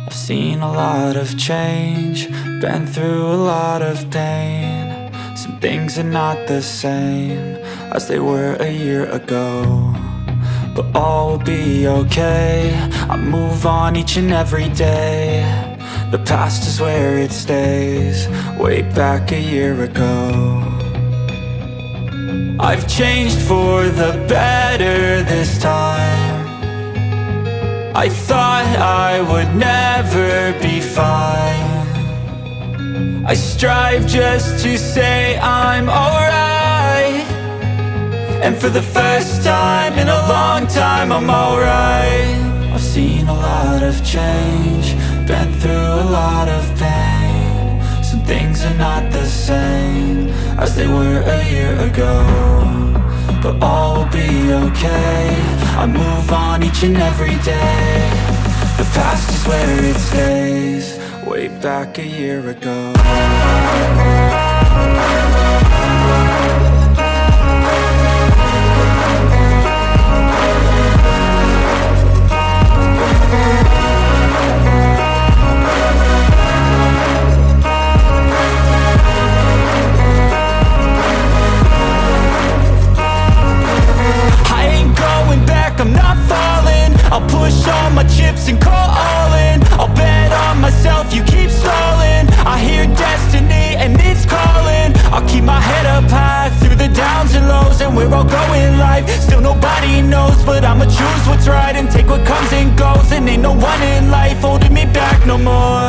I've seen a lot of change, been through a lot of pain. Some things are not the same as they were a year ago, but all will be okay. I move on each and every day. The past is where it stays, way back a year ago. I've changed for the better this time. I thought I would never be fine. I strive just to say I'm alright, and for the first time in a long time I'm alright. I've seen a lot of change, been through a lot of pain. Some things are not the same as they were a year ago, but all will be okay. I move on each and every day. The past is where it stays, way back a year ago. I'm not falling, I'll push all my chips and call all in. I'll bet on myself, you keep stalling. I hear destiny and it's calling. I'll keep my head up high through the downs and lows, and where I'll go in life, still nobody knows. But I'ma choose what's right and take what comes and goes, and ain't no one in life holding me back no more.